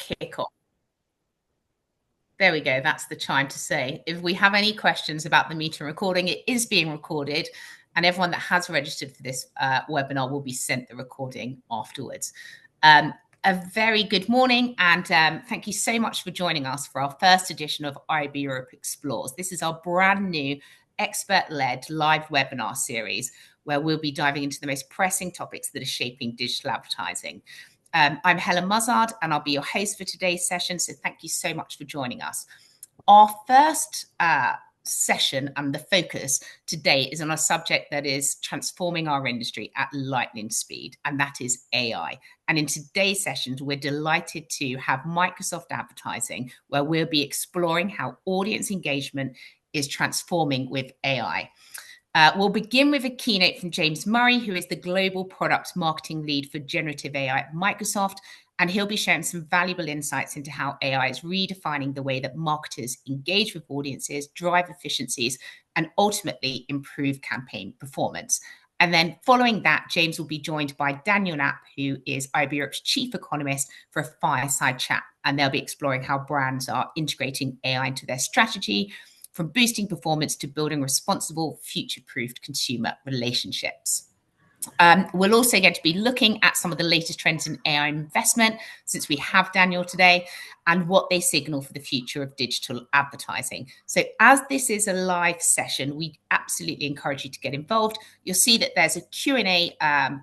kick off. There we go. That's the chime to say. If we have any questions about the meeting recording, it is being recorded, and everyone that has registered for this webinar will be sent the recording afterwards. A very good morning, and thank you so much for joining us for our first edition of IAB Europe Explores. This is our brand new expert-led live webinar series where we'll be diving into the most pressing topics that are shaping digital advertising. I'm Helen Muzzard, and I'll be your host for today's session, so thank you so much for joining us. Our first session and the focus today is on a subject that is transforming our industry at lightning speed, and that is AI. And in today's sessions, we're delighted to have Microsoft Advertising, where we'll be exploring how audience engagement is transforming with AI. We'll begin with a keynote from James Murray, who is the Global Product Marketing Lead for Generative AI at Microsoft, and he'll be sharing some valuable insights into how AI is redefining the way that marketers engage with audiences, drive efficiencies, and ultimately improve campaign performance. And then following that, James will be joined by Daniel Knapp, who is IAB Europe's Chief Economist, for a fireside chat, and they'll be exploring how brands are integrating AI into their strategy, from boosting performance to building responsible, future-proofed consumer relationships. We're also going to be looking at some of the latest trends in AI investment, since we have Daniel today, and what they signal for the future of digital advertising. So as this is a live session, we absolutely encourage you to get involved. You'll see that there's a Q&A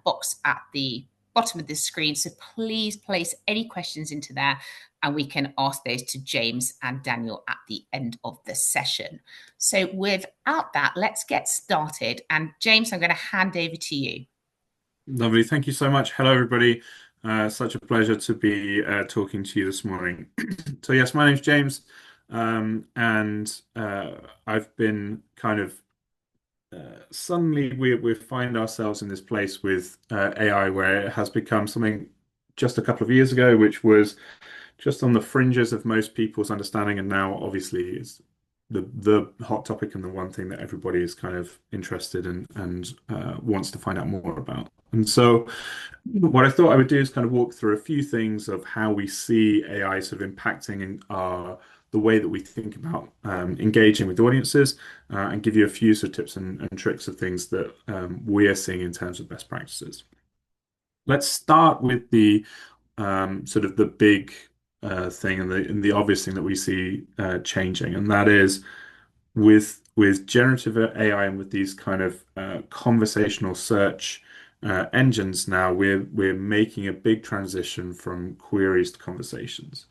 box at the bottom of the screen, so please place any questions into there, and we can ask those to James and Daniel at the end of the session. So without that, let's get started. And James, I'm going to hand over to you. Lovely. Thank you so much. Hello, everybody. Such a pleasure to be talking to you this morning. So yes, my name's James, and I've been kind of suddenly we find ourselves in this place with AI where it has become something just a couple of years ago, which was just on the fringes of most people's understanding, and now obviously is the hot topic and the one thing that everybody is kind of interested in and wants to find out more about. And so what I thought I would do is kind of walk through a few things of how we see AI sort of impacting in the way that we think about engaging with audiences, and give you a few sort of tips and tricks of things that we are seeing in terms of best practices. Let's start with the sort of the big thing and the obvious thing that we see changing, and that is with generative AI and with these kind of conversational search engines. Now we're making a big transition from queries to conversations,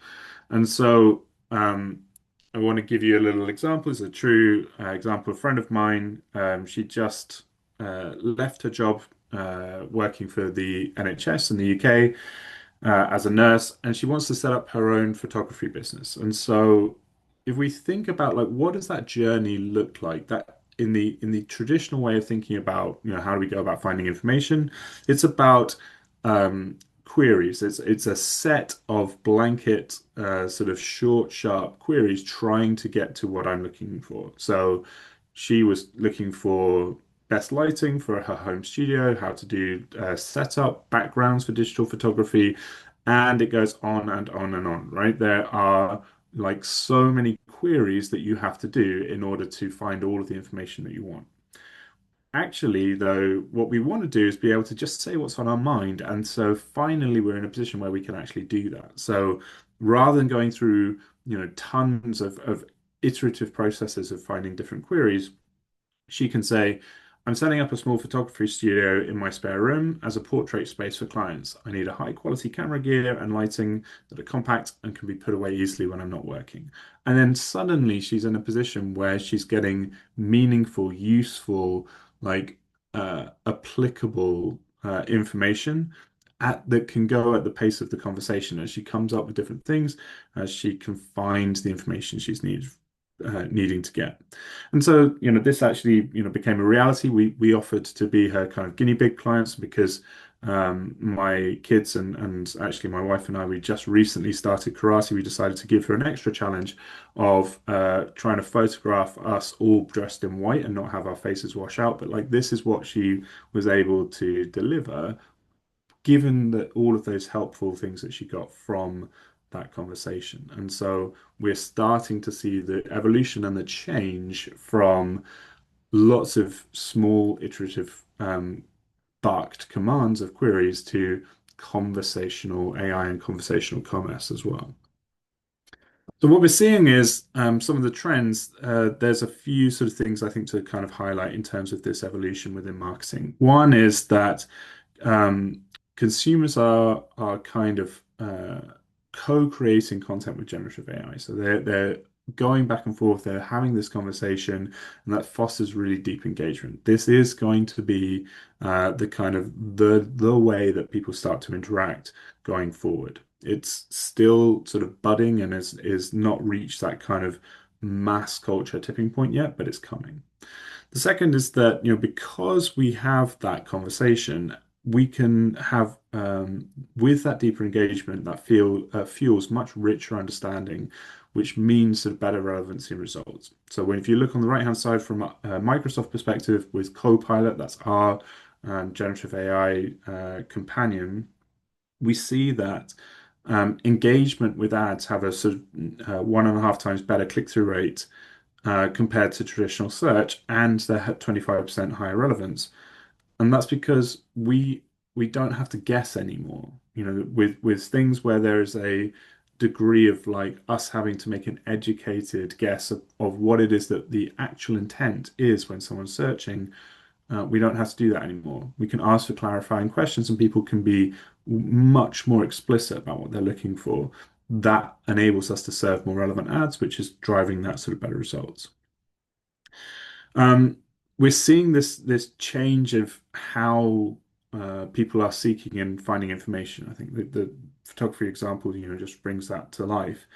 and so I want to give you a little example. It's a true example. A friend of mine, she just left her job working for the NHS in the UK as a nurse, and she wants to set up her own photography business. And so if we think about like what does that journey look like, that in the traditional way of thinking about, how do we go about finding information, it's about queries. It's a set of blanket sort of short, sharp queries trying to get to what I'm looking for. So she was looking for best lighting for her home studio, how to do setup, backgrounds for digital photography, and it goes on and on and on, right? There are like so many queries that you have to do in order to find all of the information that you want. Actually, though, what we want to do is be able to just say what's on our mind. And so finally, we're in a position where we can actually do that. So rather than going through, tons of iterative processes of finding different queries, she can say, I'm setting up a small photography studio in my spare room as a portrait space for clients. I need a high quality camera gear and lighting that are compact and can be put away easily when I'm not working. And then suddenly she's in a position where she's getting meaningful, useful, like applicable information that can go at the pace of the conversation as she comes up with different things, as she can find the information she's needing to get. And so, this actually, became a reality. We offered to be her kind of guinea pig clients because my kids and actually my wife and I, we just recently started karate. We decided to give her an extra challenge of trying to photograph us all dressed in white and not have our faces wash out. But like, this is what she was able to deliver, given that all of those helpful things that she got from that conversation. And so we're starting to see the evolution and the change from lots of small iterative barked commands of queries to conversational AI and conversational commerce as well. So what we're seeing is some of the trends. There's a few sort of things I think to kind of highlight in terms of this evolution within marketing. One is that um, consumers are kind of co-creating content with generative AI. So they're going back and forth. They're having this conversation, and that fosters really deep engagement. This is going to be the kind of the way that people start to interact going forward. It's still sort of budding and is not reached that kind of mass culture tipping point yet, but it's coming. The second is that, because we have that conversation, we can have, with that deeper engagement, that fuels much richer understanding, which means sort of better relevancy results. So if you look on the right-hand side from a Microsoft perspective with Copilot, that's our generative AI companion, we see that engagement with ads have a sort of 1.5 times better click-through rate compared to traditional search, and they had 25% higher relevance. And that's because we don't have to guess anymore. With things where there is a degree of like us having to make an educated guess of what it is that the actual intent is when someone's searching, we don't have to do that anymore. We can ask for clarifying questions and people can be much more explicit about what they're looking for. That enables us to serve more relevant ads, which is driving that sort of better results. Um, we're seeing this change of how people are seeking and finding information. I think the photography example, just brings that to life,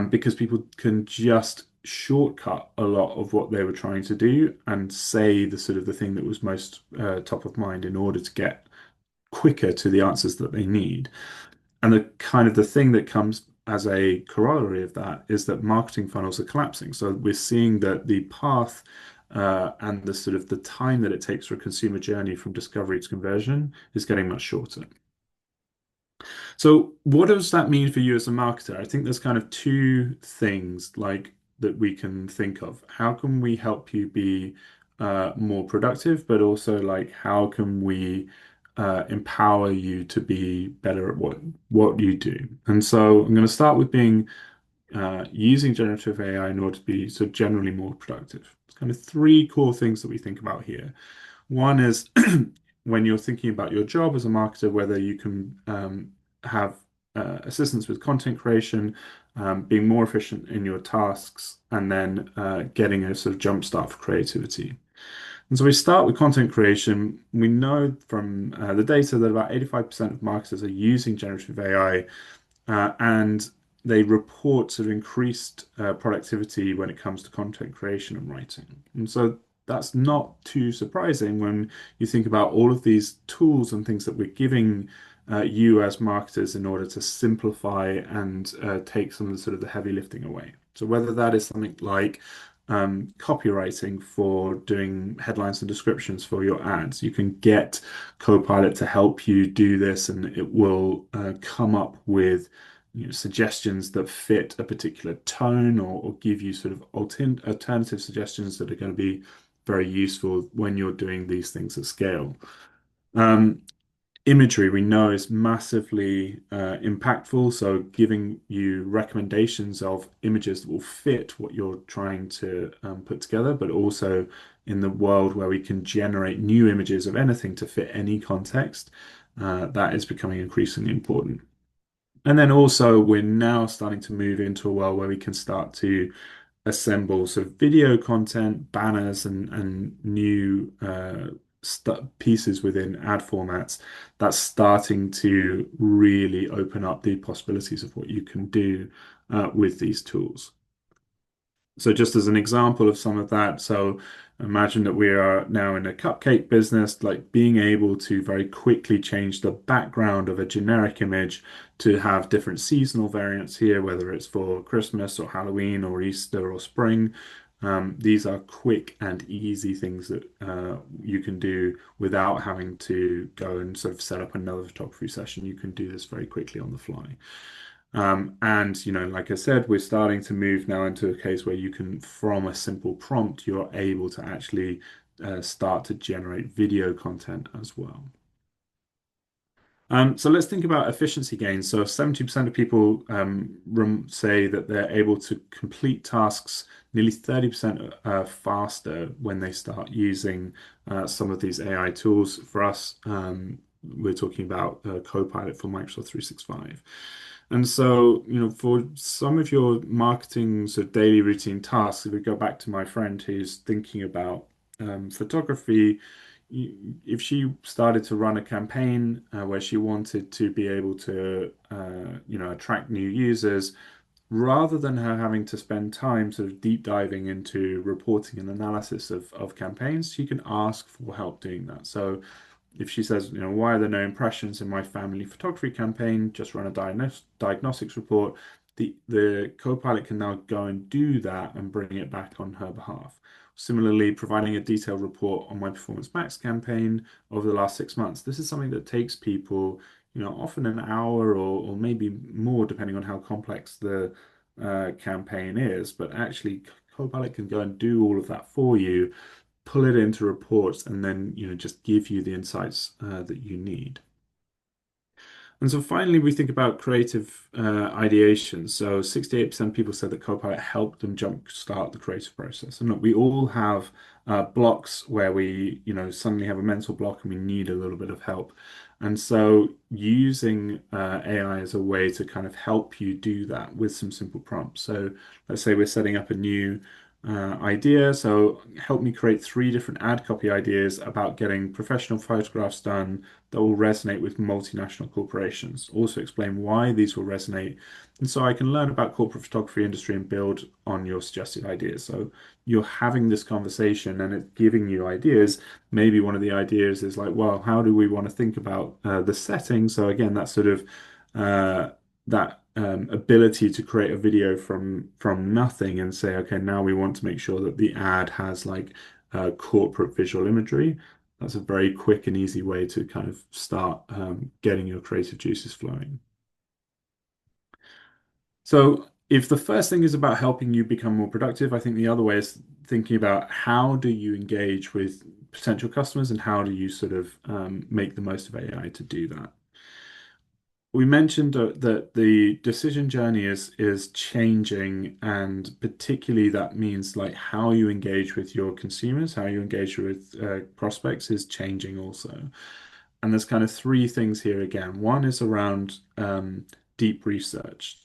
because people can just shortcut a lot of what they were trying to do and say the sort of the thing that was most top of mind in order to get quicker to the answers that they need. And the kind of the thing that comes as a corollary of that is that marketing funnels are collapsing. So we're seeing that the path and the sort of the time that it takes for a consumer journey from discovery to conversion is getting much shorter. So what does that mean for you as a marketer? I think there's kind of two things like that we can think of. How can we help you be more productive, but also like how can we empower you to be better at what you do? And so I'm going to start with being using generative AI in order to be sort of generally more productive. It's kind of three core things that we think about here. One is when you're thinking about your job as a marketer, whether you can have assistance with content creation, being more efficient in your tasks, and then getting a sort of jump start for creativity. And so we start with content creation. We know from the data that about 85% of marketers are using generative AI, and they report sort of increased productivity when it comes to content creation and writing. And so that's not too surprising when you think about all of these tools and things that we're giving you as marketers in order to simplify and take some of the sort of the heavy lifting away. So whether that is something like copywriting for doing headlines and descriptions for your ads, you can get Copilot to help you do this, and it will come up with suggestions that fit a particular tone or give you sort of alternative suggestions that are going to be very useful when you're doing these things at scale. Um, Imagery we know is massively impactful, so giving you recommendations of images that will fit what you're trying to put together, but also in the world where we can generate new images of anything to fit any context, that is becoming increasingly important. And then also, we're now starting to move into a world where we can start to assemble sort of video content, banners, and new pieces within ad formats. That's starting to really open up the possibilities of what you can do with these tools. So just as an example of some of that, so imagine that we are now in a cupcake business, like being able to very quickly change the background of a generic image to have different seasonal variants here, whether it's for Christmas or Halloween or Easter or spring. These are quick and easy things that you can do without having to go and sort of set up another photography session. You can do this very quickly on the fly. And like I said, we're starting to move now into a case where you can, from a simple prompt, you're able to actually start to generate video content as well. So let's think about efficiency gains. So 70% of people say that they're able to complete tasks nearly 30% faster when they start using some of these AI tools. For us, we're talking about Copilot for Microsoft 365. And so, for some of your marketing sort of daily routine tasks, if we go back to my friend who's thinking about photography, if she started to run a campaign where she wanted to be able to, attract new users, rather than her having to spend time sort of deep diving into reporting and analysis of campaigns, she can ask for help doing that. So if she says, why are there no impressions in my family photography campaign, just run a diagnostics report, the Copilot can now go and do that and bring it back on her behalf. Similarly, providing a detailed report on my Performance Max campaign over the last 6 months. This is something that takes people, often an hour or maybe more, depending on how complex the campaign is. But actually, Copilot can go and do all of that for you, pull it into reports, and then just give you the insights that you need. And so finally, we think about creative ideation. So 68% of people said that Copilot helped them jumpstart the creative process. And look, we all have blocks where we, suddenly have a mental block and we need a little bit of help. And so using AI as a way to kind of help you do that with some simple prompts. So let's say we're setting up a new idea. So help me create 3 different ad copy ideas about getting professional photographs done that will resonate with multinational corporations. Also explain why these will resonate. And so I can learn about corporate photography industry and build on your suggested ideas. So you're having this conversation and it's giving you ideas. Maybe one of the ideas is like, well, how do we want to think about the setting? So again, that sort of that ability to create a video from nothing and say, okay, now we want to make sure that the ad has like corporate visual imagery. That's a very quick and easy way to kind of start getting your creative juices flowing. So if the first thing is about helping you become more productive, I think the other way is thinking about how do you engage with potential customers and how do you sort of make the most of AI to do that. We mentioned that the decision journey is changing, and particularly that means like how you engage with your consumers, how you engage with prospects is changing also. And there's kind of 3 things here again. One is around deep research.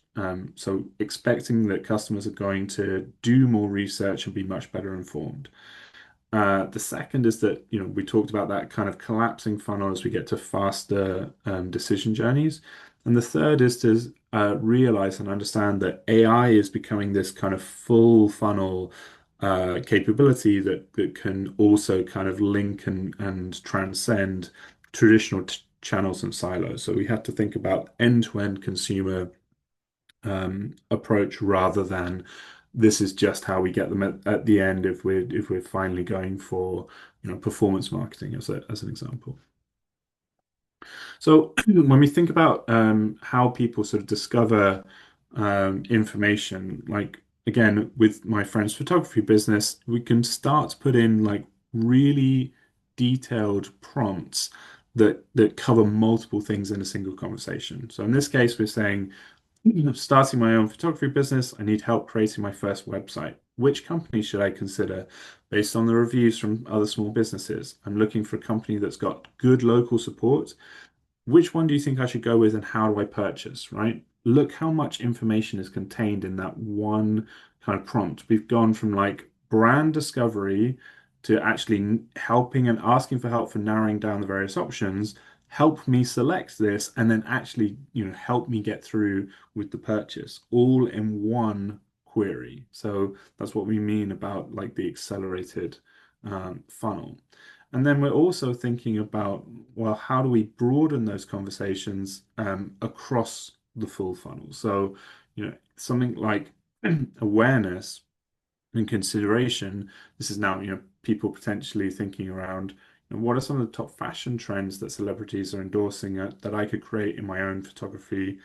So expecting that customers are going to do more research and be much better informed. The second is that, we talked about that kind of collapsing funnel as we get to faster decision journeys. And the third is to realize and understand that AI is becoming this kind of full funnel capability that can also kind of link and transcend traditional channels and silos. So we have to think about end-to-end consumer approach rather than this is just how we get them at the end if we're finally going for performance marketing as an example. So when we think about how people sort of discover information, like again with my friend's photography business, we can start to put in like really detailed prompts that cover multiple things in a single conversation. So in this case, we're saying, starting my own photography business, I need help creating my first website. Which company should I consider based on the reviews from other small businesses? I'm looking for a company that's got good local support. Which one do you think I should go with and how do I purchase, right? Look how much information is contained in that one kind of prompt. We've gone from like brand discovery to actually helping and asking for help for narrowing down the various options. Help me select this and then actually, help me get through with the purchase all in one query. So that's what we mean about like the accelerated funnel. And then we're also thinking about, well, how do we broaden those conversations across the full funnel? So, something like awareness and consideration. This is now, people potentially thinking around, what are some of the top fashion trends that celebrities are endorsing that I could create in my own photography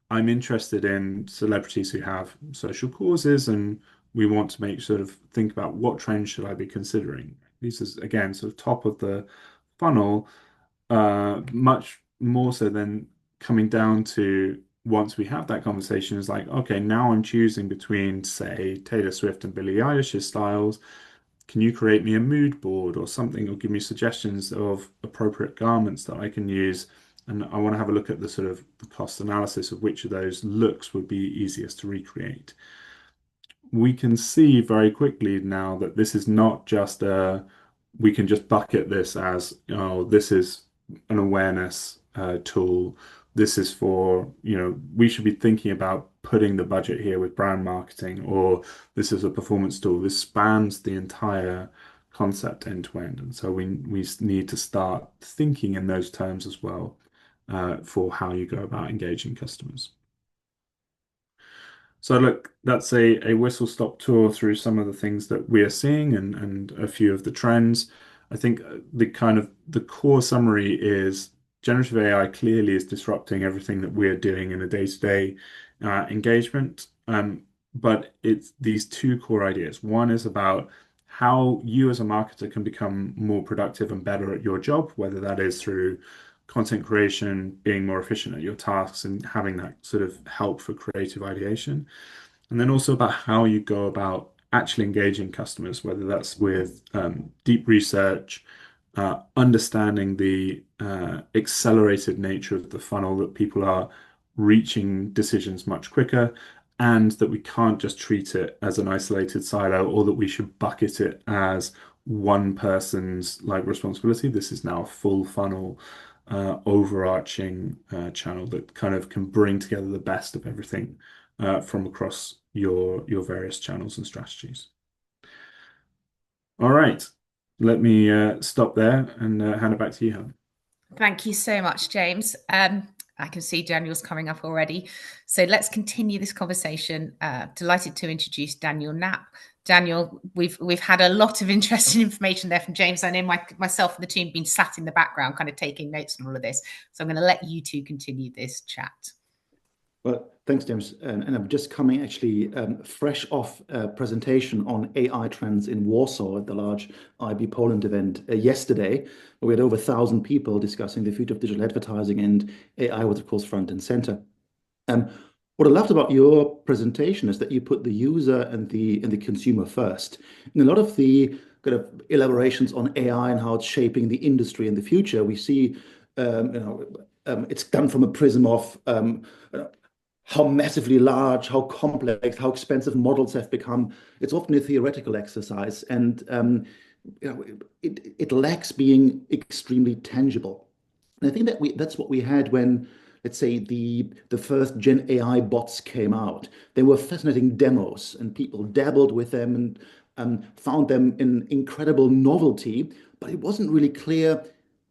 I'm interested in celebrities who have social causes, and we want to make sort of think about what trends should I be considering. These is again sort of top of the funnel, much more so than coming down to once we have that conversation is like, okay, now I'm choosing between, say, Taylor Swift and Billie Eilish's styles. Can you create me a mood board or something, or give me suggestions of appropriate garments that I can use? And I want to have a look at the sort of the cost analysis of which of those looks would be easiest to recreate. We can see very quickly now that this is not just we can just bucket this as, oh, this is an awareness tool. This is for, we should be thinking about putting the budget here with brand marketing, or this is a performance tool. This spans the entire concept end to end. And so we need to start thinking in those terms as well for how you go about engaging customers. So look, that's a whistle-stop tour through some of the things that we are seeing and a few of the trends. I think the kind of the core summary is generative AI clearly is disrupting everything that we're doing in a day-to-day engagement. But it's these two core ideas. One is about how you as a marketer can become more productive and better at your job, whether that is through content creation, being more efficient at your tasks, and having that sort of help for creative ideation. And then also about how you go about actually engaging customers, whether that's with deep research, understanding the accelerated nature of the funnel, that people are reaching decisions much quicker, and that we can't just treat it as an isolated silo, or that we should bucket it as one person's like responsibility. This is now a full funnel, overarching channel that kind of can bring together the best of everything from across your various channels and strategies. All right, let me stop there and hand it back to you, Helen. Thank you so much, James. I can see Daniel's coming up already. So let's continue this conversation. Delighted to introduce Daniel Knapp. Daniel, we've had a lot of interesting information there from James. I know myself and the team have been sat in the background kind of taking notes on all of this. So I'm going to let you two continue this chat. Well, thanks, James. And I'm just coming actually fresh off a presentation on AI trends in Warsaw at the large IAB Poland event yesterday, where we had over 1,000 people discussing the future of digital advertising, and AI was, of course, front and center. What I loved about your presentation is that you put the user and the consumer first. In a lot of the kind of elaborations on AI and how it's shaping the industry in the future, we see it's done from a prism of how massively large, how complex, how expensive models have become. It's often a theoretical exercise, and it lacks being extremely tangible. And I think that that's what we had when, let's say, the first Gen AI bots came out. They were fascinating demos, and people dabbled with them and found them an incredible novelty, but it wasn't really clear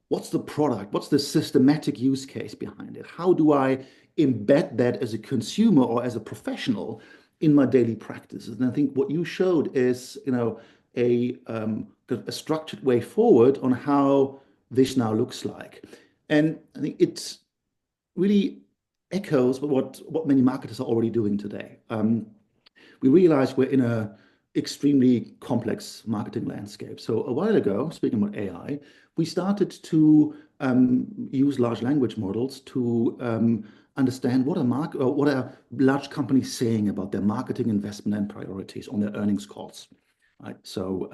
what's the product, what's the systematic use case behind it? How do I embed that as a consumer or as a professional in my daily practices? And I think what you showed is, a structured way forward on how this now looks like. And I think it's really echoes what many marketers are already doing today. We realize we're in a extremely complex marketing landscape. So a while ago, speaking about AI, we started to use large language models to understand what are large companies saying about their marketing investment and priorities on their earnings calls. Right. So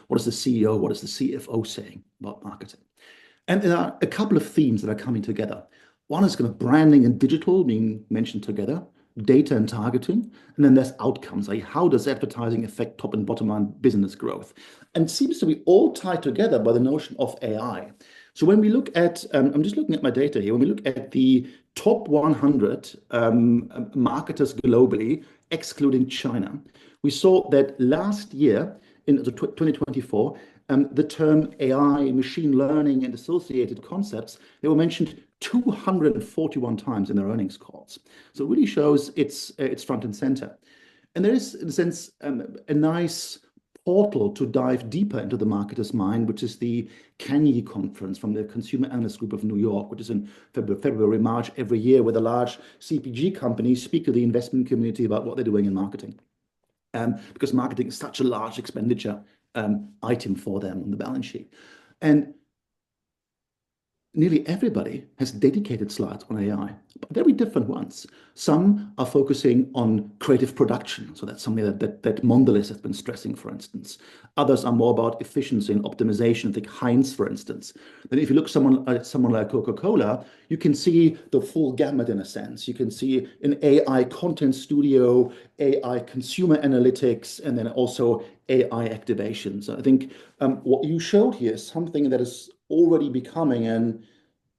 what is the CEO, what is the CFO saying about marketing? And there are a couple of themes that are coming together. One is kind of branding and digital being mentioned together, data and targeting, and then there's outcomes. Like how does advertising affect top and bottom line business growth? And it seems to be all tied together by the notion of AI. So when we look at, I'm just looking at my data here, when we look at the top 100 marketers globally, excluding China, we saw that last year, in 2024, the term AI, machine learning, and associated concepts, they were mentioned 241 times in their earnings calls. So it really shows it's front and center. And there is, in a sense, a nice portal to dive deeper into the marketer's mind, which is the CANY conference from the Consumer Analyst Group of New York, which is in February, March every year, where the large CPG companies speak to the investment community about what they're doing in marketing. Because marketing is such a large expenditure item for them on the balance sheet. And nearly everybody has dedicated slides on AI, but very different ones. Some are focusing on creative production. So that's something that Mondelez has been stressing, for instance. Others are more about efficiency and optimization. Think Heinz, for instance. Then if you look at someone like Coca-Cola, you can see the full gamut in a sense. You can see an AI content studio, AI consumer analytics, and then also AI activation. So I think what you showed here is something that is already becoming an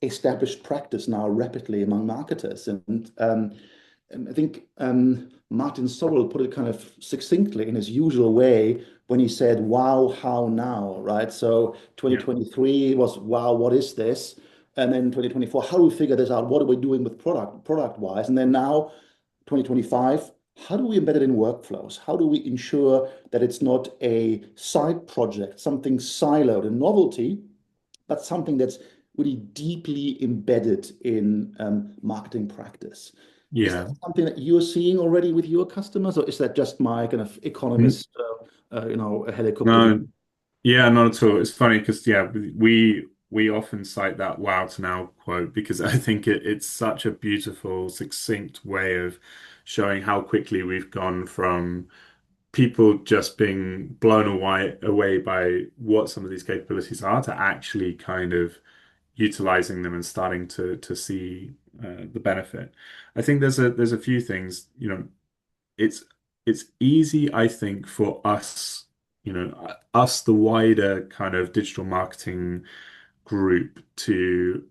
established practice now rapidly among marketers. And I think Martin Sorrell put it kind of succinctly in his usual way when he said, wow, how now, right? So 2023 was, wow, what is this? And then 2024, how do we figure this out? What are we doing with product-wise? And then now, 2025, how do we embed it in workflows? How do we ensure that it's not a side project, something siloed, a novelty, but something that's really deeply embedded in marketing practice? Is that something that you're seeing already with your customers, or is that just my kind of economist, helicopter? No, yeah, not at all. It's funny because we often cite that "wow to now" quote because I think it's such a beautiful, succinct way of showing how quickly we've gone from people just being blown away by what some of these capabilities are to actually kind of utilizing them and starting to see the benefit. I think there's a few things, it's it's easy, I think, for us, us, the wider kind of digital marketing group to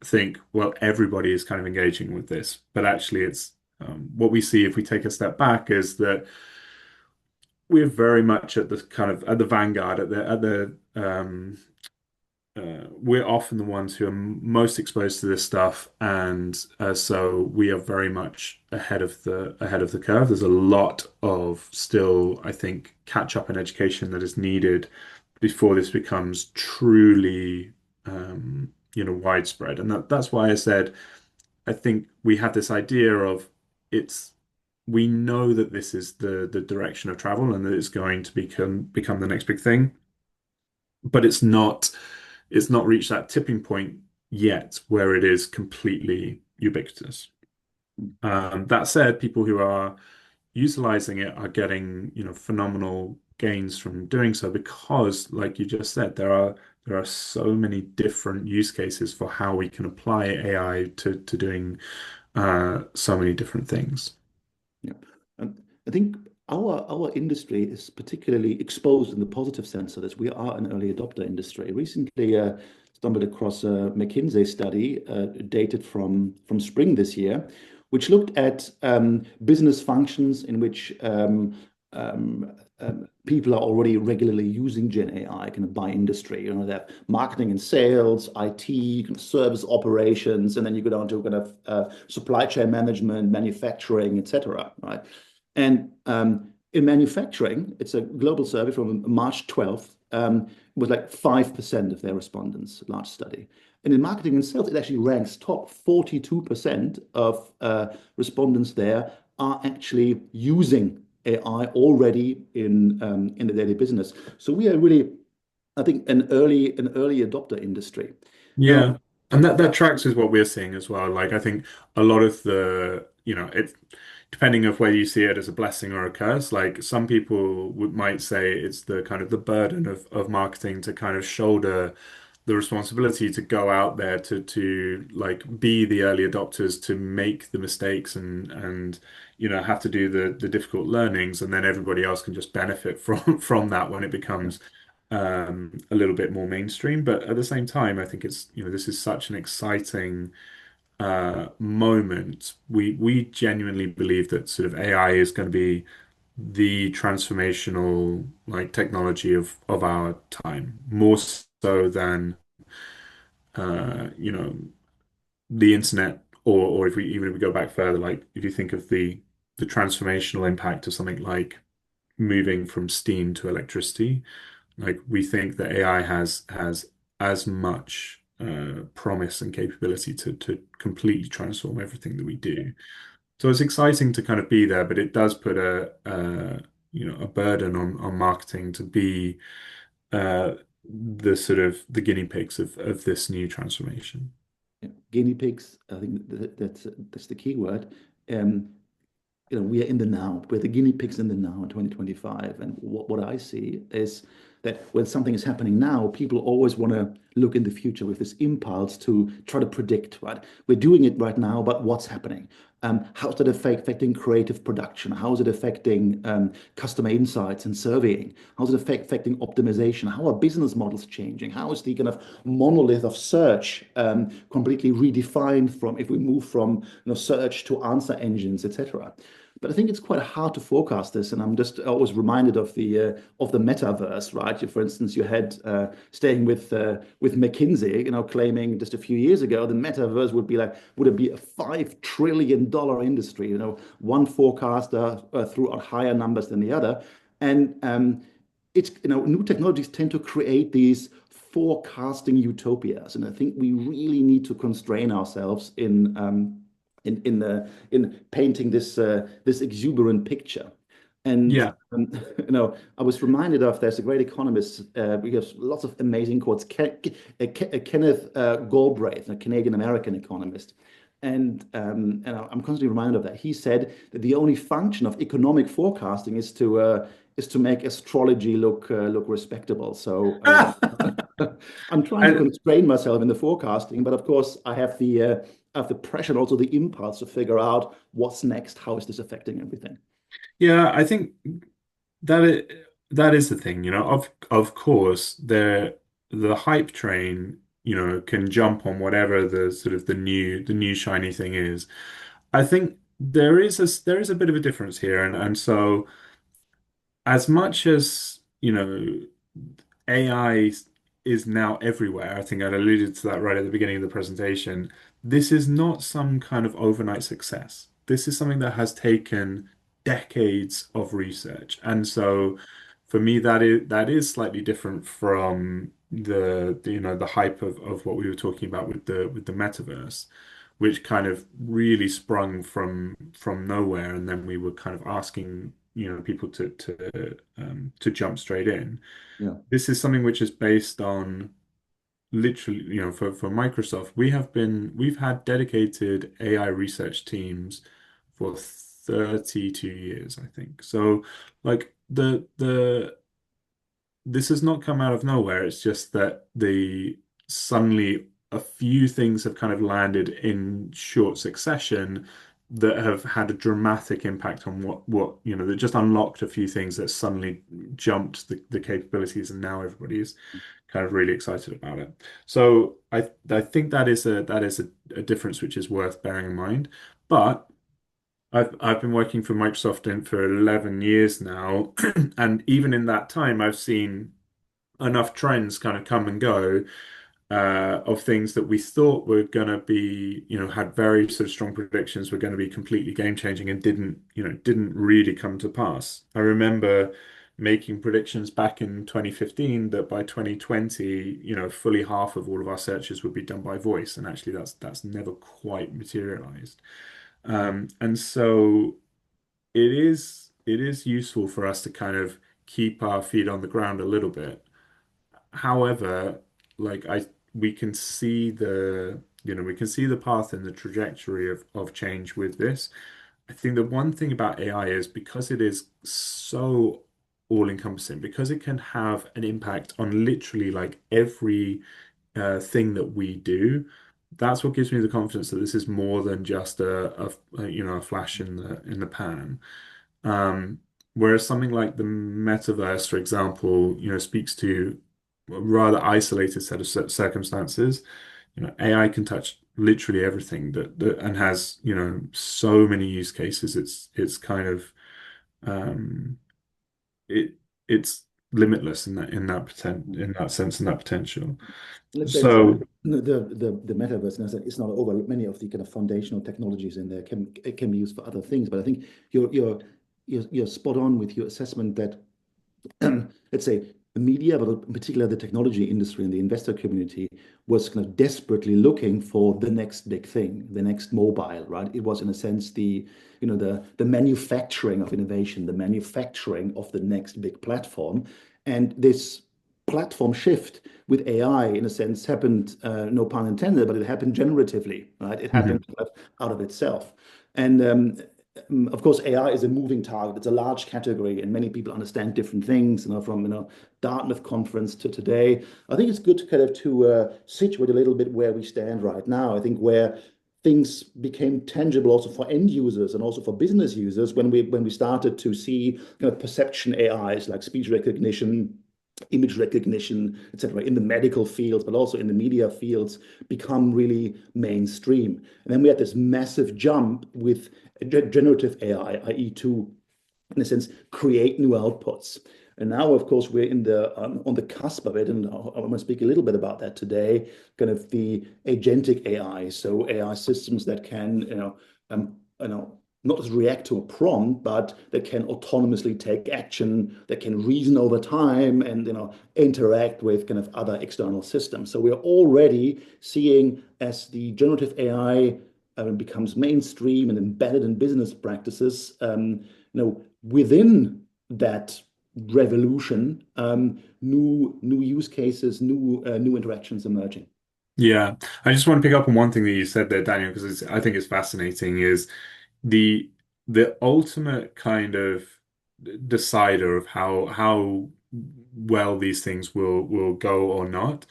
think, well, everybody is kind of engaging with this, but actually it's what we see if we take a step back is that we're very much at the kind of at the vanguard, we're often the ones who are most exposed to this stuff, and so we are very much ahead of the curve. There's a lot of still, I think, catch up in education that is needed before this becomes truly, widespread. And that's why I said I think we have this idea of it's we know that this is the direction of travel and that it's going to become the next big thing, but it's not reached that tipping point yet where it is completely ubiquitous. That said, people who are utilizing it are getting, phenomenal gains from doing so because, like you just said, there are so many different use cases for how we can apply AI to doing so many different things. Yeah. I think our industry is particularly exposed in the positive sense of this. We are an early adopter industry. Recently, stumbled across a McKinsey study dated from spring this year, which looked at business functions in which people are already regularly using Gen AI kind of by industry. They have marketing and sales, IT, kind of service operations, and then you go down to kind of supply chain management, manufacturing, etc. Right? And in manufacturing, it's a global survey from March 12th, with like 5% of their respondents, large study. And in marketing and sales, it actually ranks top. 42% of respondents there are actually using AI already in the daily business. So we are really, I think, an early adopter industry. Yeah. And that tracks with what we're seeing as well. Like I think a lot of it's depending of whether you see it as a blessing or a curse. Like some people might say it's the kind of the burden of marketing to kind of shoulder the responsibility to go out there to like be the early adopters, to make the mistakes and have to do the difficult learnings, and then everybody else can just benefit from that when it becomes a little bit more mainstream. But at the same time, I think it's this is such an exciting moment. We genuinely believe that sort of AI is going to be the transformational like technology of our time, more so than the internet, or if we go back further, like if you think of the transformational impact of something like moving from steam to electricity. Like we think that AI has as much promise and capability to completely transform everything that we do. So it's exciting to kind of be there, but it does put a burden on marketing to be the sort of the guinea pigs of this new transformation. Yeah. Guinea pigs, I think that's the key word. Um, we are in the now. We're the guinea pigs in the now in 2025. And what I see is that when something is happening now, people always want to look in the future with this impulse to try to predict, right? We're doing it right now, but what's happening? How's that affecting creative production? How is it affecting customer insights and surveying? How's it affecting optimization? How are business models changing? How is the kind of monolith of search completely redefined from if we move from search to answer engines, etc.? But I think it's quite hard to forecast this, and I'm just always reminded of the metaverse, right? For instance, you had staying with McKinsey, claiming just a few years ago the metaverse would it be a $5 trillion industry? One forecaster threw out higher numbers than the other, and it's new technologies tend to create these forecasting utopias, and I think we really need to constrain ourselves in painting this exuberant picture. And Yeah. I was reminded of there's a great economist. We have lots of amazing quotes. Kenneth Galbraith, a Canadian American economist, and I'm constantly reminded of that. He said that the only function of economic forecasting is to make astrology look respectable. So I'm trying to constrain myself in the forecasting, but of course I have the pressure and also the impulse to figure out what's next. How is this affecting everything? Yeah, I think that is the thing, of course, the hype train, can jump on whatever the sort of the new shiny thing is. I think there is a bit of a difference here, and so as much as AI is now everywhere. I think I alluded to that right at the beginning of the presentation. This is not some kind of overnight success. This is something that has taken decades of research. And so for me, that is slightly different from the hype of what we were talking about with the metaverse, which kind of really sprung from nowhere, and then we were kind of asking people to jump straight in. Yeah. This is something which is based on literally, for Microsoft, we've had dedicated AI research teams for 32 years, I think. So like the this has not come out of nowhere. It's just that the suddenly a few things have kind of landed in short succession that have had a dramatic impact on what that just unlocked a few things that suddenly jumped the capabilities, and now everybody's kind of really excited about it. So I think that is a difference which is worth bearing in mind. But I've been working for Microsoft for 11 years now, and even in that time, I've seen enough trends kind of come and go of things that we thought were going to be, had very sort of strong predictions were going to be completely game changing and didn't really come to pass. I remember making predictions back in 2015 that by 2020, fully half of all of our searches would be done by voice, and actually that's never quite materialized. And so it is useful for us to kind of keep our feet on the ground a little bit. However, like we can see the path and the trajectory of change with this. I think the one thing about AI is because it is so all-encompassing, because it can have an impact on literally like every thing that we do. That's what gives me the confidence that this is more than just a flash in the pan. Um, Whereas something like the metaverse, for example, speaks to a rather isolated set of circumstances. AI can touch literally everything that and has, so many use cases. It's kind of um, it it's limitless in that sense and that potential. Let's say So the metaverse is not over. Many of the kind of foundational technologies in there can be used for other things. But I think your you're spot on with your assessment that let's say the media, but in particular the technology industry and the investor community was kind of desperately looking for the next big thing, the next mobile, right? It was in a sense the manufacturing of innovation, the manufacturing of the next big platform. And this platform shift with AI, in a sense, happened, no pun intended, but it happened generatively, right? It happened out of itself. And of course, AI is a moving target. It's a large category, and many people understand different things. From Dartmouth conference to today, I think it's good to kind of situate a little bit where we stand right now. I think where things became tangible also for end users and also for business users when we started to see kind of perception AIs like speech recognition, image recognition, etc., in the medical fields, but also in the media fields, become really mainstream. And then we had this massive jump with generative AI, i.e., to, in a sense, create new outputs. And now, of course, we're on the cusp of it, and I want to speak a little bit about that today. Kind of the agentic AI, so AI systems that can, not just react to a prompt, but that can autonomously take action, that can reason over time, and interact with kind of other external systems. So we're already seeing, as the generative AI becomes mainstream and embedded in business practices, within that revolution, new use cases, new interactions emerging. Yeah, I just want to pick up on one thing that you said there, Daniel, because I think it's fascinating. Is the ultimate kind of decider of how well these things will go or not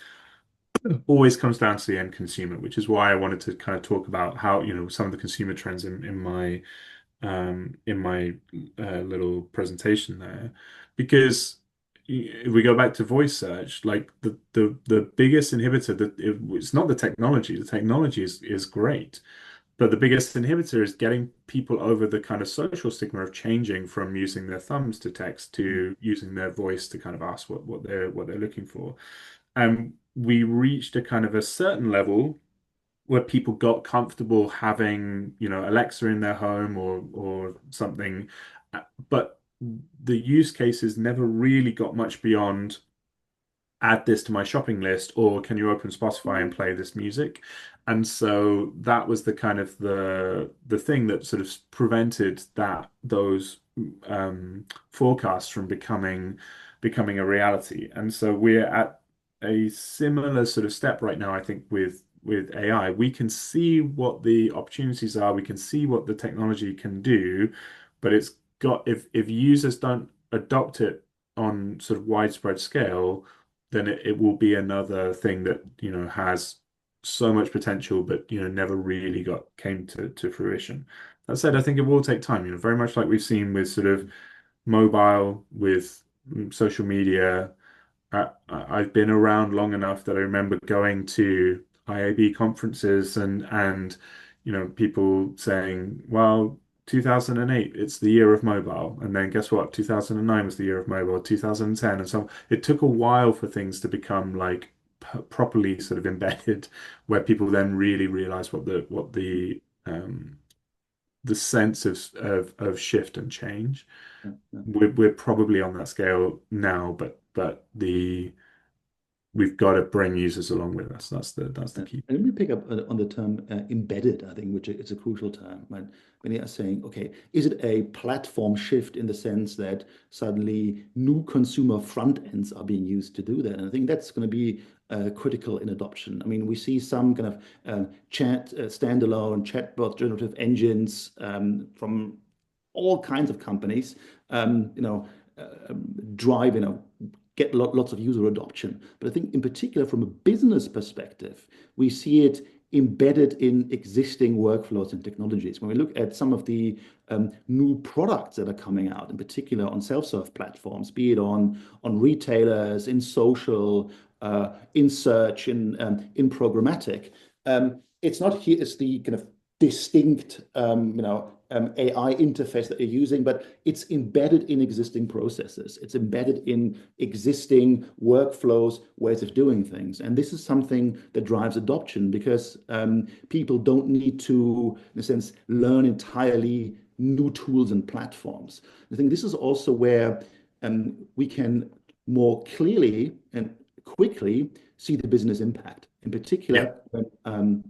always comes down to the end consumer, which is why I wanted to kind of talk about how, some of the consumer trends in my little presentation there, because if we go back to voice search, like the biggest inhibitor it's not the technology. The technology is great. But the biggest inhibitor is getting people over the kind of social stigma of changing from using their thumbs to text to using their voice to kind of ask what they're looking for. And we reached a kind of a certain level where people got comfortable having, Alexa in their home or something, but the use cases never really got much beyond add this to my shopping list, or can you open Spotify and play this music? And so that was the kind of the thing that sort of prevented those forecasts from becoming a reality. And so we're at a similar sort of step right now, I think, with AI. We can see what the opportunities are, we can see what the technology can do, but it's got if users don't adopt it on sort of widespread scale, then it will be another thing that has so much potential, but never really came to fruition. That said, I think it will take time. Very much like we've seen with sort of mobile, with social media. I've been around long enough that I remember going to IAB conferences and people saying, "Well, 2008, it's the year of mobile," and then guess what? 2009 was the year of mobile, 2010, and so it took a while for things to become like properly sort of embedded, where people then really realize what the sense of shift and change. Yeah, yeah. We're probably on that scale now, but we've got to bring users along with us. That's the key. And let me pick up on the term embedded, I think, which is a crucial term. When you are saying, okay, is it a platform shift in the sense that suddenly new consumer front ends are being used to do that? And I think that's going to be critical in adoption. I mean, we see some kind of standalone chatbot generative engines from all kinds of companies, drive, get lots of user adoption. But I think in particular from a business perspective, we see it embedded in existing workflows and technologies. When we look at some of the new products that are coming out, in particular on self-serve platforms, be it on retailers, in social, in search, in programmatic, it's not here as the kind of distinct AI interface that you're using, but it's embedded in existing processes. It's embedded in existing workflows, ways of doing things. And this is something that drives adoption because people don't need to, in a sense, learn entirely new tools and platforms. I think this is also where we can more clearly and quickly see the business impact. In particular, when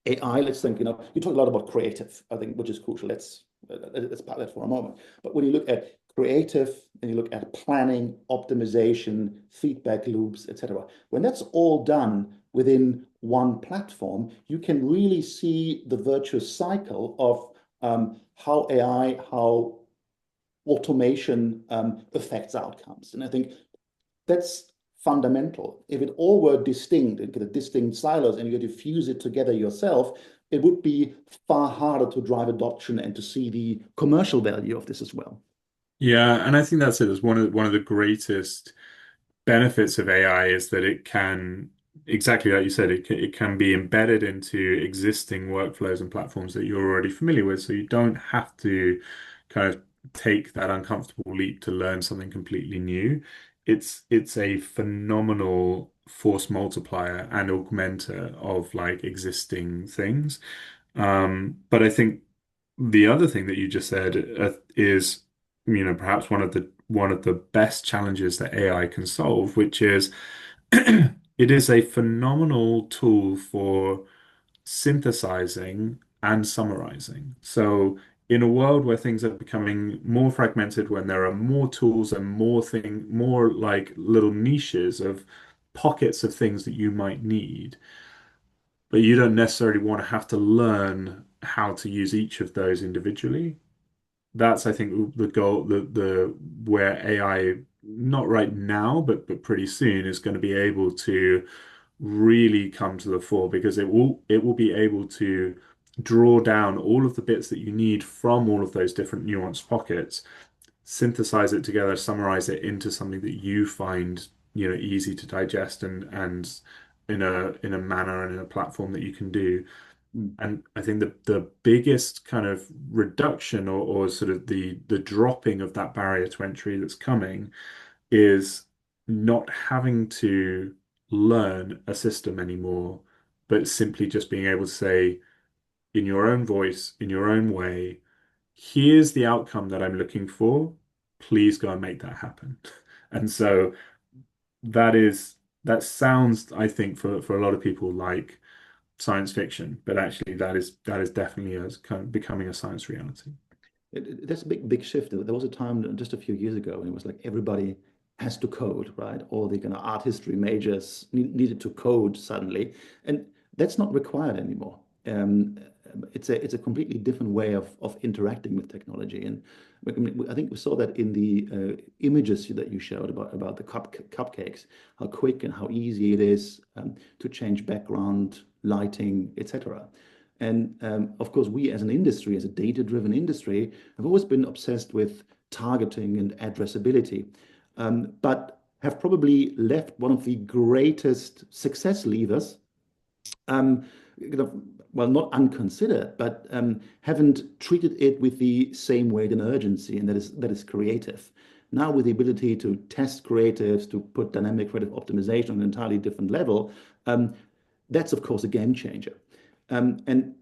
AI, let's think, you talk a lot about creative, I think, which is crucial. Let's park that for a moment. But when you look at creative and you look at planning, optimization, feedback loops, etc., when that's all done within one platform, you can really see the virtuous cycle of how AI, how automation affects outcomes. And I think that's fundamental. If it all were distinct, distinct silos, and you had to fuse it together yourself, it would be far harder to drive adoption and to see the commercial value of this as well. Yeah, and I think that's it. As one of the greatest benefits of AI is that it can, exactly like you said, it can be embedded into existing workflows and platforms that you're already familiar with. So you don't have to kind of take that uncomfortable leap to learn something completely new. It's a phenomenal force multiplier and augmenter of like existing things. But I think the other thing that you just said is, perhaps one of the best challenges that AI can solve, which is it is a phenomenal tool for synthesizing and summarizing. So in a world where things are becoming more fragmented, when there are more tools and more like little niches of pockets of things that you might need, but you don't necessarily want to have to learn how to use each of those individually. That's, I think, the goal, the where AI, not right now, but pretty soon, is going to be able to really come to the fore, because it will be able to draw down all of the bits that you need from all of those different nuanced pockets, synthesize it together, summarize it into something that you find, easy to digest, and in a manner and in a platform that you can do. And I think the biggest kind of reduction, or sort of the dropping of that barrier to entry that's coming, is not having to learn a system anymore, but simply just being able to say, in your own voice, in your own way, here's the outcome that I'm looking for. Please go and make that happen. And so that sounds, I think, for a lot of people, like science fiction, but actually that is definitely kind of becoming a science reality. That's a big shift. There was a time just a few years ago when it was like everybody has to code, right? All the kind of art history majors needed to code suddenly, and that's not required anymore. It's a completely different way of interacting with technology, and I think we saw that in the images that you showed about the cupcakes, how quick and how easy it is to change background, lighting, etc. And of course, we as an industry, as a data-driven industry, have always been obsessed with targeting and addressability, but have probably left one of the greatest success levers, well, not unconsidered, but haven't treated it with the same weight and urgency, and that is creative. Now, with the ability to test creatives, to put dynamic creative optimization on an entirely different level, that's of course a game changer. And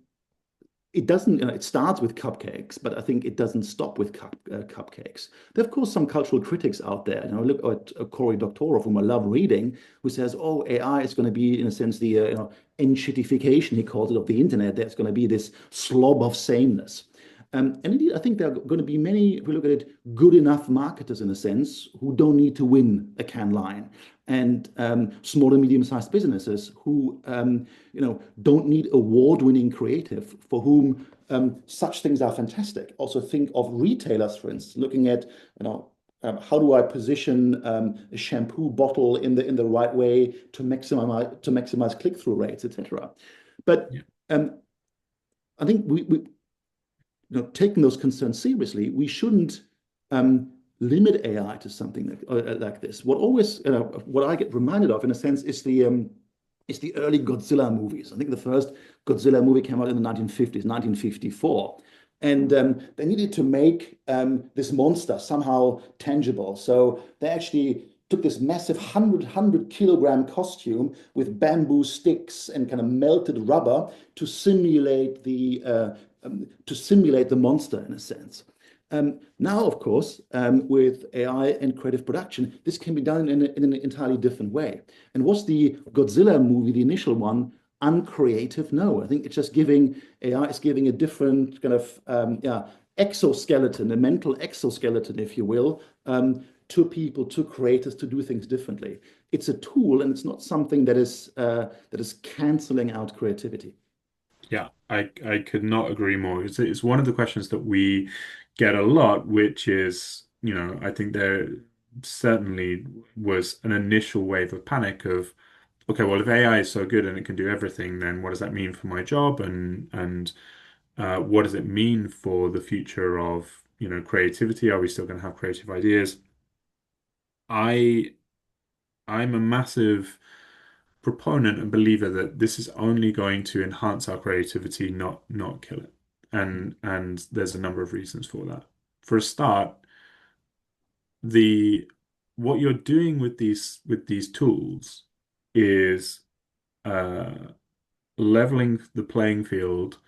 it doesn't, it starts with cupcakes, but I think it doesn't stop with cupcakes. There are, of course, some cultural critics out there. Look at Cory Doctorow, whom I love reading, who says, "Oh, AI is going to be, in a sense, the enshittification," he calls it, of the internet. There's going to be this slob of sameness. And indeed, I think there are going to be many, if we look at it, good enough marketers, in a sense, who don't need to win a Cannes Lion, and small and medium-sized businesses who don't need award-winning creative, for whom such things are fantastic. Also think of retailers, for instance, looking at how do I position a shampoo bottle in the right way to maximize click-through rates, etc. But I think we taking those concerns seriously, we shouldn't limit AI to something like this. What I get reminded of, in a sense, is the early Godzilla movies. I think the first Godzilla movie came out in the 1950s, 1954. And they needed to make this monster somehow tangible. So they actually took this massive 100 kilogram costume with bamboo sticks and kind of melted rubber to simulate the to simulate the monster in a sense. Now, of course, with AI and creative production, this can be done in an entirely different way. And was the Godzilla movie, the initial one, uncreative? No, I think it's just giving AI is giving a different kind of exoskeleton, a mental exoskeleton, if you will, to people, to creators, to do things differently. It's a tool, and it's not something that is canceling out creativity. Yeah, I could not agree more. It's one of the questions that we get a lot, which is, I think there certainly was an initial wave of panic of, okay, well, if AI is so good and it can do everything, then what does that mean for my job? And what does it mean for the future of, creativity? Are we still going to have creative ideas? I I'm a massive proponent and believer that this is only going to enhance our creativity, not kill it. And there's a number of reasons for that. For a start, the what you're doing with these tools is uh, leveling the playing field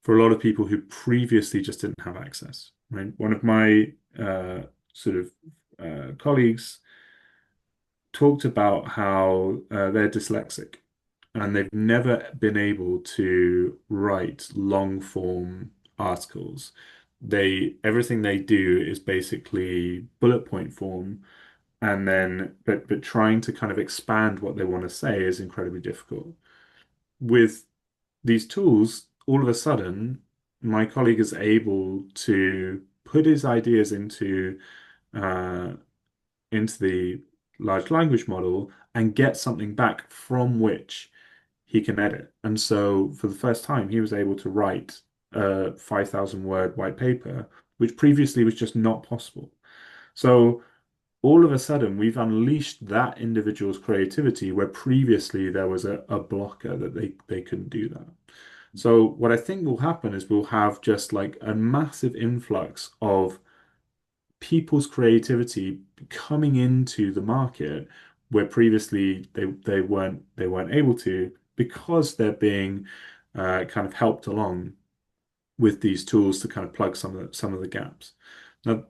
for a lot of people who previously just didn't have access, right? One of my sort of colleagues talked about how they're dyslexic and they've never been able to write long form articles. Everything they do is basically bullet point form, and then but trying to kind of expand what they want to say is incredibly difficult. With these tools, all of a sudden, my colleague is able to put his ideas uh, into the large language model and get something back from which he can edit. And so for the first time, he was able to write a 5,000 word white paper, which previously was just not possible. So all of a sudden, we've unleashed that individual's creativity where previously there was a blocker that they couldn't do that. So what I think will happen is we'll have just like a massive influx of people's creativity coming into the market where previously they weren't able to because they're being kind of helped along with these tools to kind of plug some of the gaps. Now,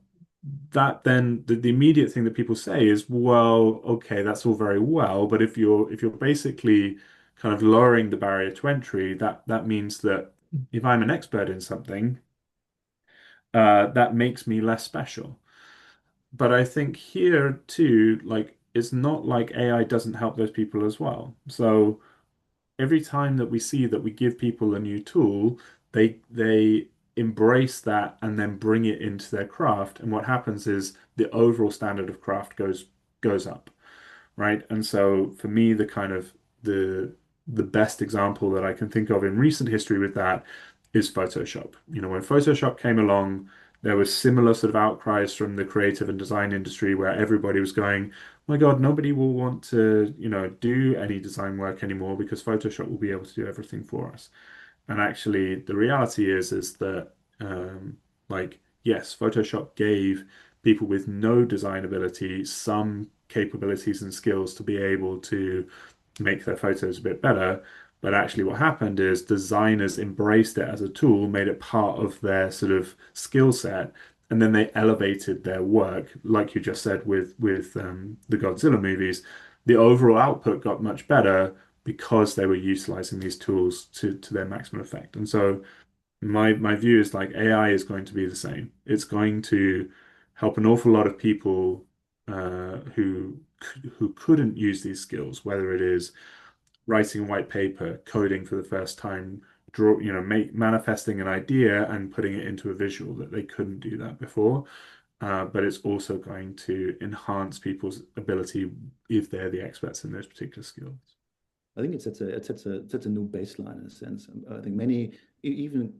that then the immediate thing that people say is, well, okay, that's all very well, but if you're basically kind of lowering the barrier to entry, that means that if I'm an expert in something, that makes me less special. But I think here too, like it's not like AI doesn't help those people as well. So every time that we see that we give people a new tool, they embrace that and then bring it into their craft. And what happens is the overall standard of craft goes up, right? And so for me, the best example that I can think of in recent history with that is Photoshop. When Photoshop came along, there was similar sort of outcries from the creative and design industry where everybody was going, my God, nobody will want to, do any design work anymore because Photoshop will be able to do everything for us. And actually, the reality is that yes, Photoshop gave people with no design ability some capabilities and skills to be able to make their photos a bit better. But actually, what happened is designers embraced it as a tool, made it part of their sort of skill set, and then they elevated their work, like you just said with the Godzilla movies. The overall output got much better because they were utilizing these tools to their maximum effect. And so my view is like AI is going to be the same. It's going to help an awful lot of people who couldn't use these skills, whether it is writing a white paper, coding for the first time, manifesting an idea and putting it into a visual that they couldn't do that before. But it's also going to enhance people's ability if they're the experts in those particular skills. I think it sets a new baseline in a sense. I think many, even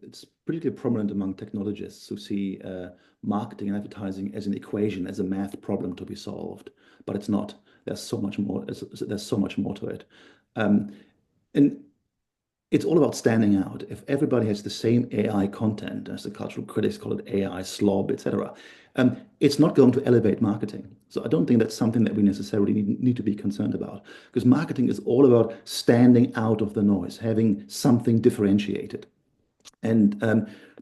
it's pretty prominent among technologists who see marketing and advertising as an equation, as a math problem to be solved, but it's not. There's so much more. There's so much more to it, and it's all about standing out. If everybody has the same AI content, as the cultural critics call it, AI slob, etc., it's not going to elevate marketing. So I don't think that's something that we necessarily need to be concerned about, because marketing is all about standing out of the noise, having something differentiated. And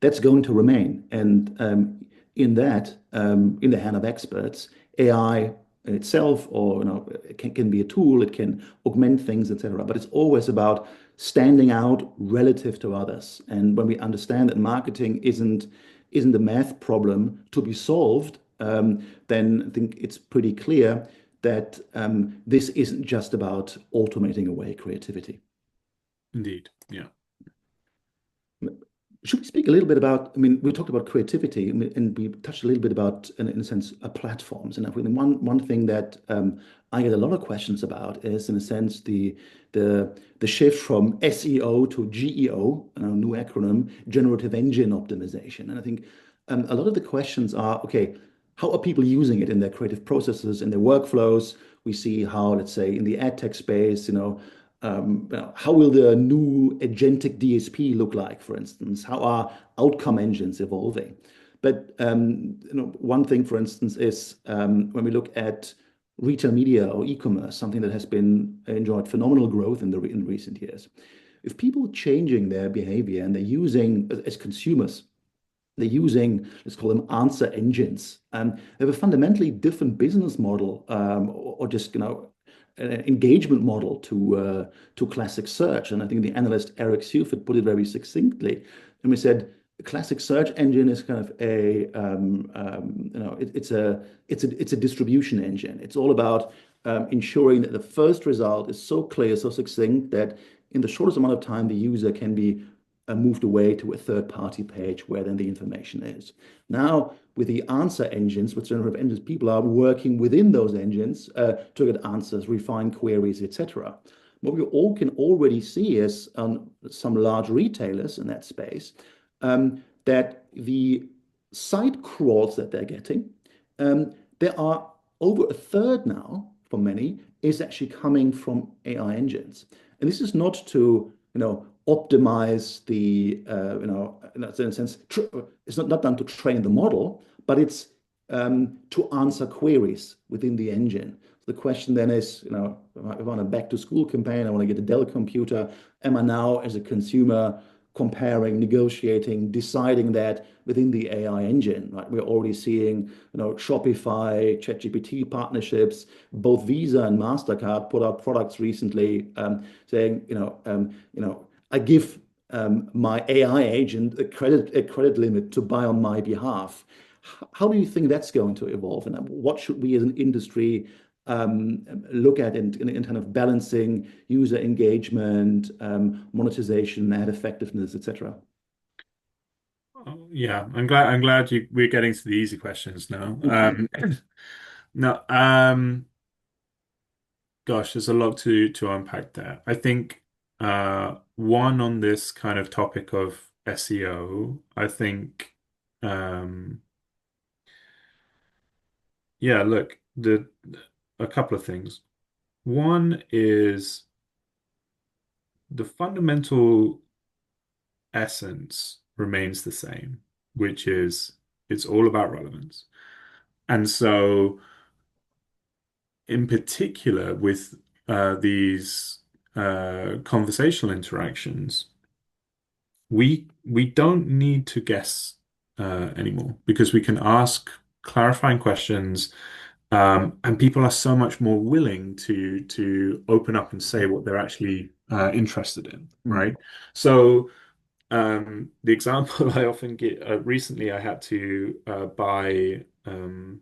that's going to remain. And in the hand of experts, AI itself, or it can be a tool, it can augment things, etc. But it's always about standing out relative to others. And when we understand that marketing isn't a math problem to be solved, then I think it's pretty clear that this isn't just about automating away creativity. Indeed. Yeah. Should we speak a little bit about, I mean, we talked about creativity, and we touched a little bit about, in a sense, platforms. And I think one thing that I get a lot of questions about is, in a sense, the shift from SEO to GEO, a new acronym, generative engine optimization. And I think a lot of the questions are, okay, how are people using it in their creative processes, in their workflows? We see how, let's say, in the ad tech space, how will the new agentic DSP look like, for instance? How are outcome engines evolving? But one thing, for instance, is when we look at retail media or e-commerce, something that has been enjoyed phenomenal growth in recent years. If people changing their behavior and they're using, as consumers, they're using, let's call them answer engines. They have a fundamentally different business model, or just engagement model to classic search. And I think the analyst Eric Seufert put it very succinctly. And we said the classic search engine is kind of it's a distribution engine. It's all about ensuring that the first result is so clear, so succinct that in the shortest amount of time the user can be moved away to a third-party page where then the information is. Now, with the answer engines, with generative engines, people are working within those engines to get answers, refine queries, etc. What we all can already see is some large retailers in that space that the site crawls that they're getting, there are over a third now, for many, is actually coming from AI engines. And this is not to, optimize the, in a sense, it's not done to train the model, but it's to answer queries within the engine. The question then is, if I want a back to school campaign, I want to get a Dell computer, am I now as a consumer comparing, negotiating, deciding that within the AI engine, right? We're already seeing, Shopify, ChatGPT partnerships, both Visa and MasterCard put out products recently saying, I give my AI agent a credit limit to buy on my behalf. How do you think that's going to evolve? And what should we as an industry look at in kind of balancing user engagement, monetization, ad effectiveness, etc.? Yeah, I'm glad we're getting to the easy questions now. No, gosh, there's a lot to unpack there. I think one on this kind of topic of SEO, I think yeah, look, a couple of things. One is the fundamental essence remains the same, which is it's all about relevance. And so, in particular, with these conversational interactions, we don't need to guess anymore because we can ask clarifying questions, and people are so much more willing to open up and say what they're actually interested in, right? So the example I often get, recently I had to buy an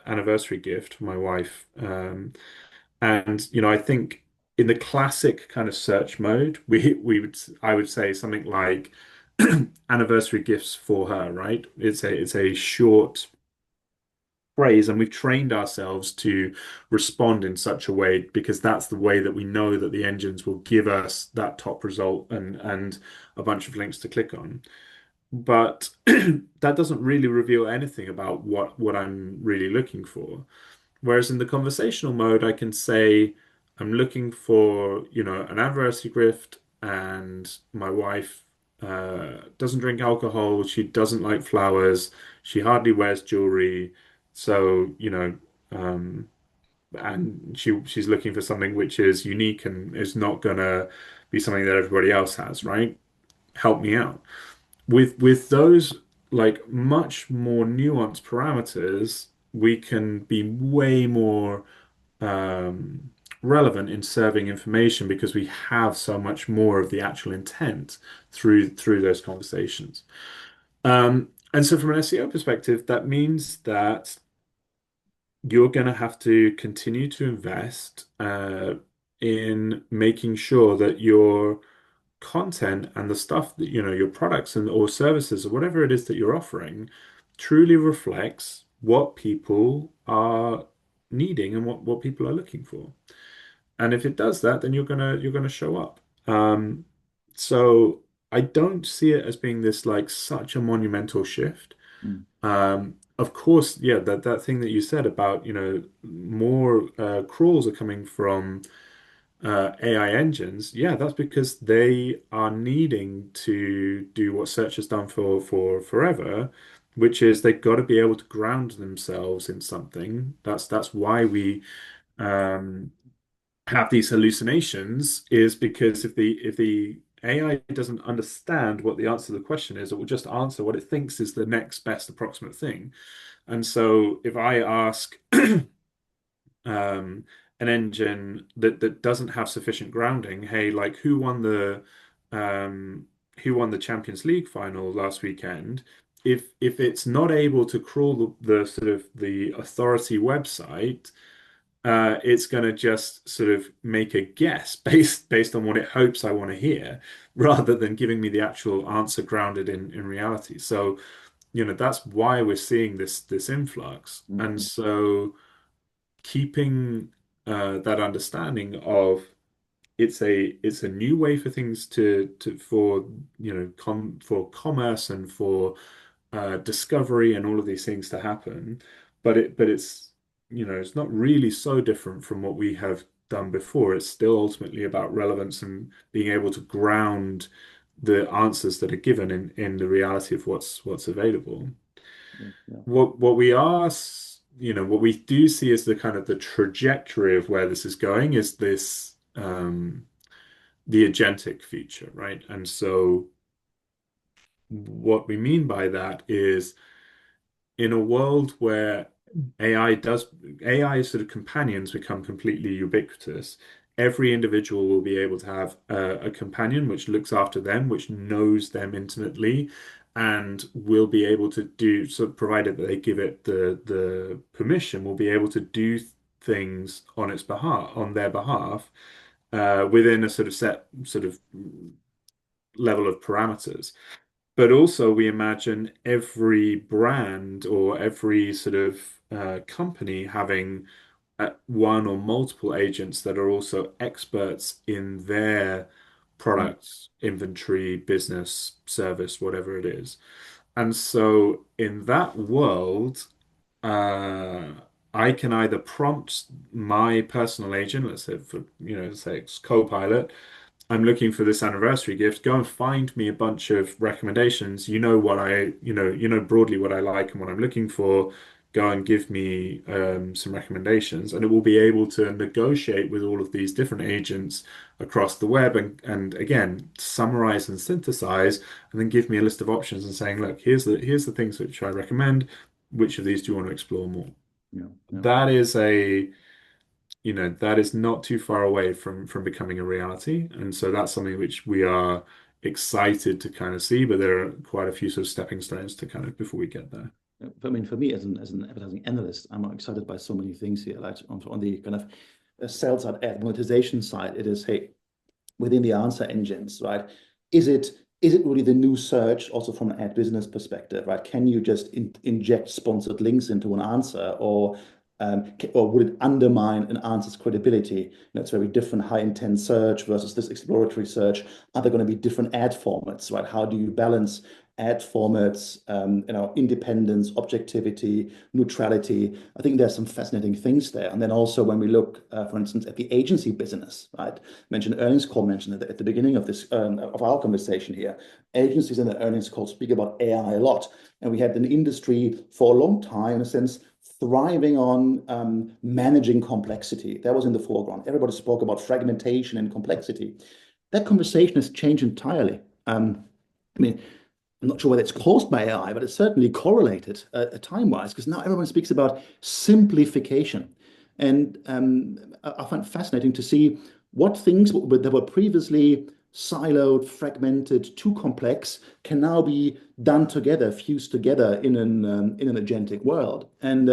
anniversary gift for my wife. And I think in the classic kind of search mode, I would say something like anniversary gifts for her, right? It's a short phrase, and we've trained ourselves to respond in such a way because that's the way that we know that the engines will give us that top result and a bunch of links to click on. But that doesn't really reveal anything about what I'm really looking for. Whereas in the conversational mode, I can say, I'm looking for, an anniversary gift, and my wife doesn't drink alcohol, she doesn't like flowers, she hardly wears jewelry. So, and she's looking for something which is unique and is not gonna be something that everybody else has, right? help me out. With those like much more nuanced parameters, we can be way more um, relevant in serving information because we have so much more of the actual intent through those conversations. And so from an SEO perspective, that means that you're going to have to continue to invest in making sure that your content and the stuff that, your products and or services or whatever it is that you're offering truly reflects what people are needing and what people are looking for. And if it does that, then you're gonna show up. So I don't see it as being this like such a monumental shift. Mm. Of course, yeah, that thing that you said about, more crawls are coming from AI engines. Yeah, that's because they are needing to do what search has done for forever, which is they've got to be able to ground themselves in something. That's why we um, have these hallucinations, is because if the AI doesn't understand what the answer to the question is, it will just answer what it thinks is the next best approximate thing. And so if I ask an engine that doesn't have sufficient grounding, hey, like um, who won the Champions League final last weekend? If it's not able to crawl the sort of the authority website, it's going to just sort of make a guess based on what it hopes I want to hear, rather than giving me the actual answer grounded in reality. So, that's why we're seeing this influx. And Mm. so keeping that understanding of it's a new way for things to for for commerce and for discovery and all of these things to happen, but it's not really so different from what we have done before. It's still ultimately about relevance and being able to ground the answers that are given in the reality of what's available. Yeah, yeah. What we do see is the kind of the trajectory of where this is going is this the agentic future, right? And so what we mean by that is in a world where AI sort of companions become completely ubiquitous, every individual will be able to have a companion which looks after them, which knows them intimately, and will be able to do so, provided that they give it the permission, will be able to do things on their behalf, within a sort of set sort of level of parameters. But also, we imagine every brand or every sort of company having one or multiple agents that are also experts in their Mm. products, inventory, business, service, whatever it is. And so, in that world, uh, I can either prompt my personal agent, let's say say it's Copilot, I'm looking for this anniversary gift. Go and find me a bunch of recommendations. You know what broadly what I like and what I'm looking for. Go and give me some recommendations, and it will be able to negotiate with all of these different agents across the web, and again summarize and synthesize, and then give me a list of options and saying, look, here's the things which I recommend. Which of these do you want to explore more? Yeah, yeah. That is that is not too far away from becoming a reality. And so that's something which we are excited to kind of see, but there are quite a few sort of stepping stones to kind of before we get there. Yeah. I mean, for me as an advertising analyst, I'm excited by so many things here. Like on the kind of sales side, ad monetization side, it is, hey, within the answer engines, right? Is it really the new search also from an ad business perspective, right? Can you just inject sponsored links into an answer, or would it undermine an answer's credibility? It's very different high intent search versus this exploratory search. Are there going to be different ad formats, right? How do you balance ad formats, independence, objectivity, neutrality? I think there's some fascinating things there. And then also when we look, for instance, at the agency business, right? Mentioned earnings call, mentioned at the beginning of this of our conversation here. Agencies in the earnings call speak about AI a lot, and we had an industry for a long time, in a sense, thriving on managing complexity. That was in the foreground. Everybody spoke about fragmentation and complexity. That conversation has changed entirely. I mean, I'm not sure whether it's caused by AI, but it's certainly correlated time-wise, because now everyone speaks about simplification. And I find it fascinating to see what things that were previously siloed, fragmented, too complex, can now be done together, fused together in an agentic world. And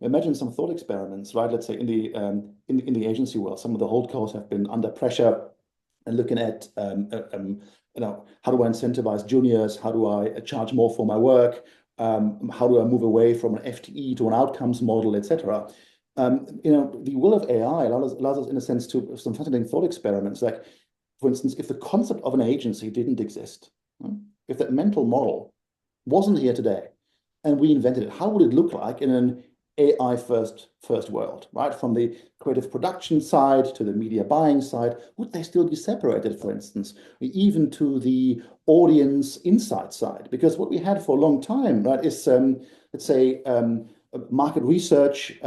imagine some thought experiments, right? Let's say in the agency world, some of the holdcos have been under pressure and looking at how do I incentivize juniors? How do I charge more for my work? How do I move away from an FTE to an outcomes model, etc. The will of AI allows us, in a sense, to some fascinating thought experiments. Like, for instance, if the concept of an agency didn't exist, if that mental model wasn't here today, and we invented it, how would it look like in an AI first world, right? From the creative production side to the media buying side, would they still be separated, for instance, even to the audience insight side? Because what we had for a long time, right, is let's say market research,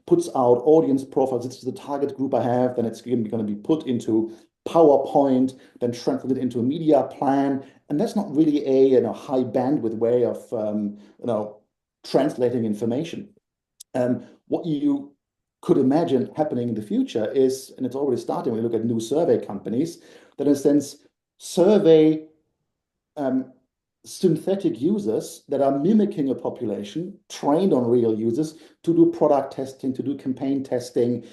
puts out audience profiles. This is the target group I have. Then it's going to be put into PowerPoint, then translated into a media plan, and that's not really a high bandwidth way of translating information. What you could imagine happening in the future is, and it's already starting when you look at new survey companies, that in a sense survey synthetic users that are mimicking a population trained on real users to do product testing, to do campaign testing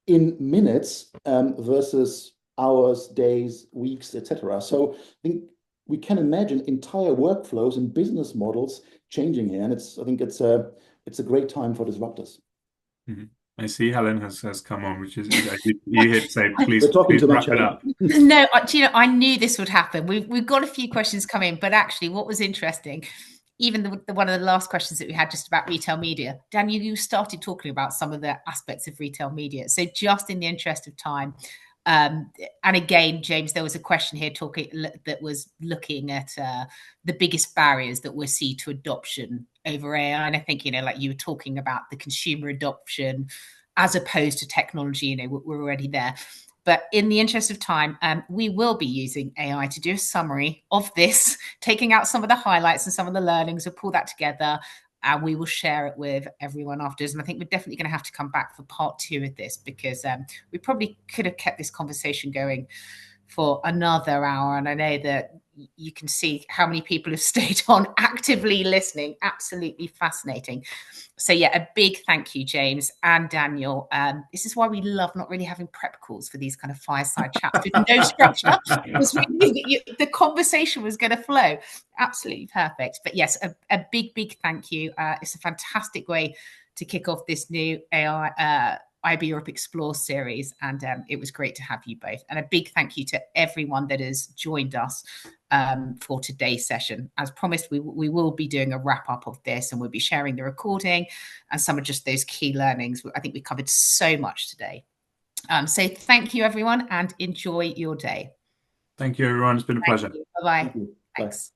in minutes versus hours, days, weeks, etc. So I think we can imagine entire workflows and business models changing here, and I think it's a great time for disruptors. Mm-hmm. I see Helen has come on, which is you here to say, please, We're talking too much, wrap it up. No, I knew this would happen. We've got a few questions coming, but actually, what was interesting, even one of the last questions that we had just about retail media, Daniel, you started talking about some of the aspects of retail media. So, just in the interest of time, and again, James, there was a question here that was looking at the biggest barriers that we see to adoption over AI. And I think, like you were talking about the consumer adoption as opposed to technology, we're already there. But in the interest of time, we will be using AI to do a summary of this, taking out some of the highlights and some of the learnings. We'll pull that together and we will share it with everyone afterwards. And I think we're definitely going to have to come back for part 2 of this, because we probably could have kept this conversation going for another hour. And I know that you can see how many people have stayed on actively listening. Absolutely fascinating. So yeah, a big thank you, James and Daniel. This is why we love not really having prep calls for these kind of fireside chats with no structure, because we knew that the conversation was going to flow. Absolutely perfect. But yes, a big thank you. It's a fantastic way to kick off this new AI IAB Europe Explores series, and it was great to have you both. And a big thank you to everyone that has joined us for today's session. As promised, we will be doing a wrap up of this, and we'll be sharing the recording and some of just those key learnings. I think we covered so much today. So thank you, everyone, and enjoy your day. Thank you, everyone. It's been a pleasure. Bye-bye. Thanks.